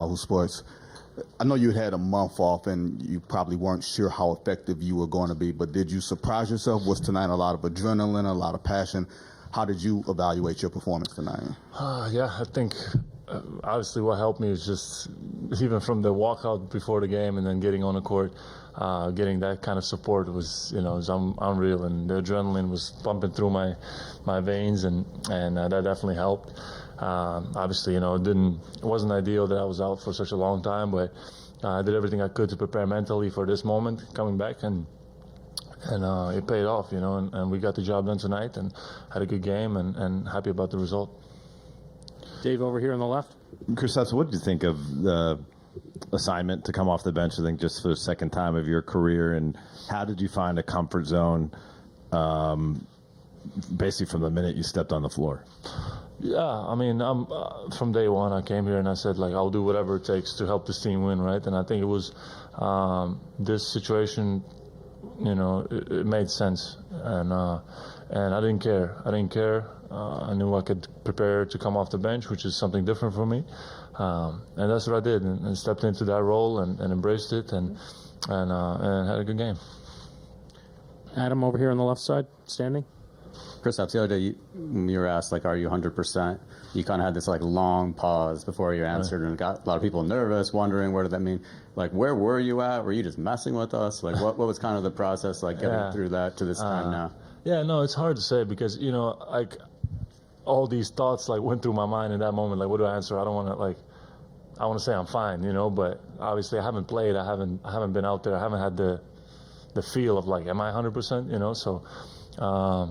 Yahoo Sports. I know you had a month off and you probably weren't sure how effective you were going to be, but did you surprise yourself? Was tonight a lot of adrenaline, a lot of passion? How did you evaluate your performance tonight? Yeah, I think obviously what helped me is just even from the walkout before the game and then getting on the court, getting that kind of support was, was unreal, and the adrenaline was pumping through my veins, and that definitely helped. Obviously, it wasn't ideal that I was out for such a long time, but I did everything I could to prepare mentally for this moment coming back, and it paid off, and we got the job done tonight and had a good game, and happy about the result. Dave over here on the left. Kristaps, what did you think of the assignment to come off the bench, I think just for the second time of your career, and how did you find a comfort zone basically from the minute you stepped on the floor? Yeah, I mean, from day one I came here and I said, I'll do whatever it takes to help this team win, right? And I think it was this situation, it made sense, and I didn't care. I knew I could prepare to come off the bench, which is something different for me, and that's what I did, and stepped into that role and embraced it, and had a good game. Adam over here on the left side, standing. Kristaps, the other day when you were asked, are you 100%? You kind of had this, long pause before you answered, and it got a lot of people nervous, wondering, what did that mean? Where were you at? Were you just messing with us? What was kind of the process, getting through that to this time now? Yeah, no, it's hard to say because, all these thoughts, went through my mind in that moment. What do I answer? I don't want to, I want to say I'm fine, but obviously I haven't played. I haven't been out there. I haven't had the feel of, am I 100%, so...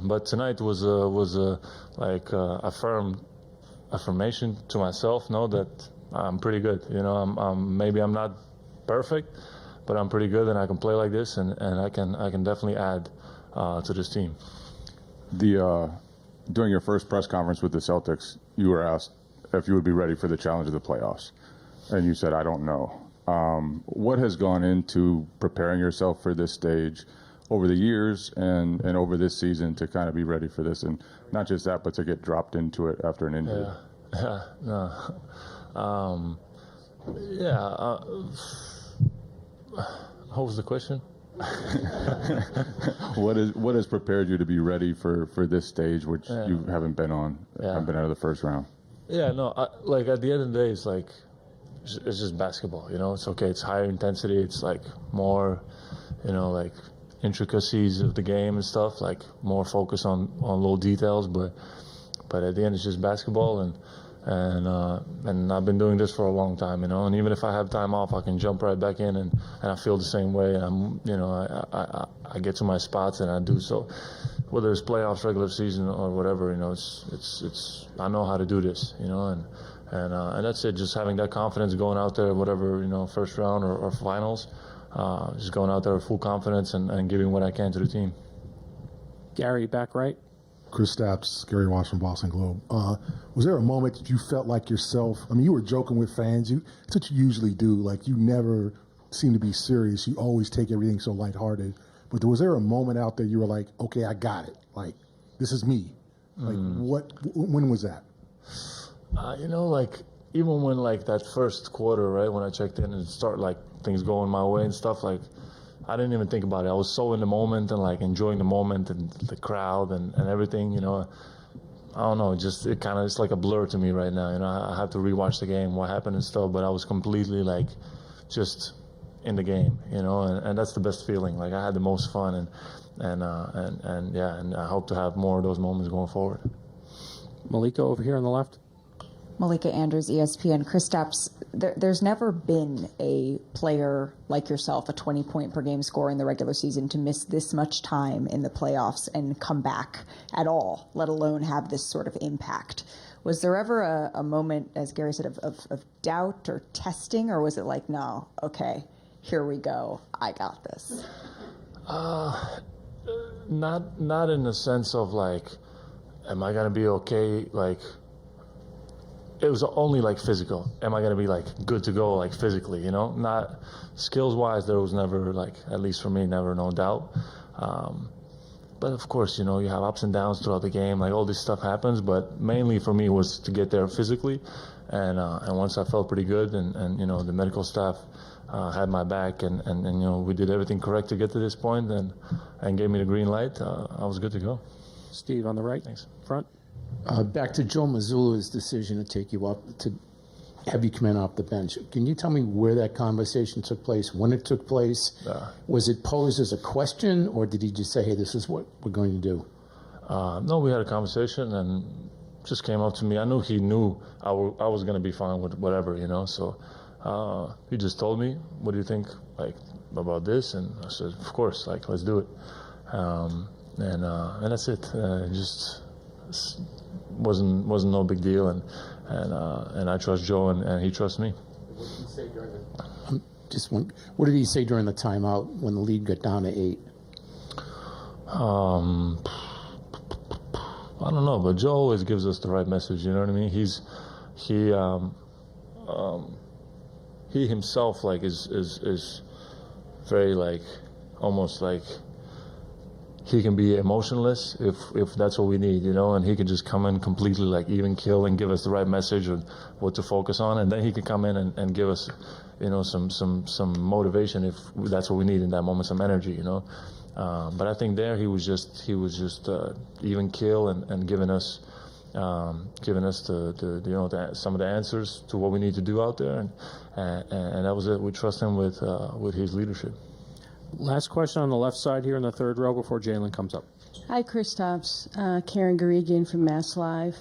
but tonight was a affirmation to myself, that I'm pretty good. Maybe I'm not perfect, but I'm pretty good, and I can play like this, and I can definitely add to this team. During your first press conference with the Celtics, you were asked if you would be ready for the challenge of the playoffs, and you said, "I don't know." What has gone into preparing yourself for this stage over the years and over this season to kind of be ready for this, and not just that, but to get dropped into it after an injury? What was the question? What has prepared you to be ready for this stage, which you haven't been on, haven't been out of the first round? Yeah, no, at the end of the day, it's just basketball, It's okay, it's higher intensity, it's more, intricacies of the game and stuff, more focus on little details, but at the end it's just basketball, and I've been doing this for a long time, and even if I have time off, I can jump right back in, and I feel the same way, and I get to my spots and I do so, whether it's playoffs, regular season, or whatever, it's I know how to do this, and that's it, just having that confidence going out there, whatever, first round or finals. Just going out there with full confidence and giving what I can to the team. Gary, back right. Kristaps, Gary Watts from Boston Globe. Was there a moment that you felt like yourself? I mean, you were joking with fans. That's what you usually do. You never seem to be serious. You always take everything so lighthearted. But was there a moment out there you were like, okay, I got it. This is me. When was that? Even when that first quarter, right, when I checked in and start things going my way and stuff, I didn't even think about it. I was so in the moment and enjoying the moment and the crowd and everything, I don't know, it's like a blur to me right now. I have to rewatch the game, what happened and stuff, but I was completely just in the game, and that's the best feeling. I had the most fun, and I hope to have more of those moments going forward. Malika over here on the left. Malika Andrews, ESPN. Kristaps, there's never been a player like yourself, a 20-point per game scorer in the regular season, to miss this much time in the playoffs and come back at all, let alone have this sort of impact. Was there ever a moment, as Gary said, of doubt or testing, or was it no, okay, here we go, I got this? Not in the sense of am I gonna be okay? It was only physical. Am I going to be good to go physically, Not skills-wise, there was never at least for me, never no doubt. But of course, you have ups and downs throughout the game. All this stuff happens, but mainly for me was to get there physically And once I felt pretty good, and the medical staff had my back, and we did everything correct to get to this point, and gave me the green light, I was good to go. Steve on the right. Thanks. Front. Back to Joe Mazzulla's decision to take you up, to have you come in off the bench. Can you tell me where that conversation took place, when it took place? Was it posed as a question, or did he just say, hey, this is what we're going to do? No, we had a conversation, and just came up to me. I knew he knew I was going to be fine with whatever, so he just told me, what do you think, about this? And I said, of course, let's do it. And that's it. Just wasn't no big deal, and I trust Joe, and he trusts me. What did he say during what did he say during the timeout when the lead got down to 8? I don't know, but Joe always gives us the right message. You know what I mean? He himself is very almost he can be emotionless if that's what we need, and he can just come in completely even kill and give us the right message of what to focus on, and then he can come in and give us, some motivation if that's what we need in that moment, some energy, But I think there he was just even kill and giving us the some of the answers to what we need to do out there, and that was it. We trust him with his leadership. Last question on the left side here in the third row before Jalen comes up. Hi, Kristaps. Karen Garigian from Mass Live.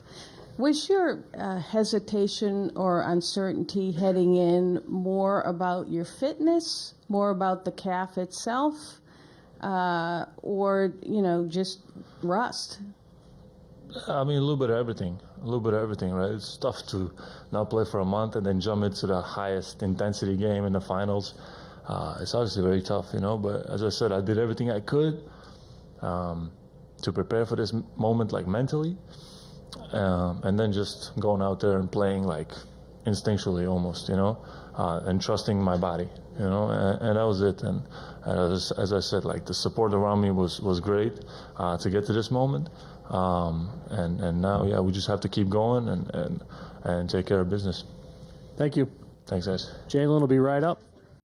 Was your hesitation or uncertainty heading in more about your fitness, more about the calf itself, or, just rust? I mean, a little bit of everything, right? It's tough to not play for a month and then jump into the highest intensity game in the finals. It's obviously very tough, but as I said, I did everything I could to prepare for this moment, mentally, and then just going out there and playing instinctually almost, and trusting my body, and that was it. And as I said, the support around me was great to get to this moment, and now, we just have to keep going and take care of business. Thank you. Thanks, guys. Jalen will be right up.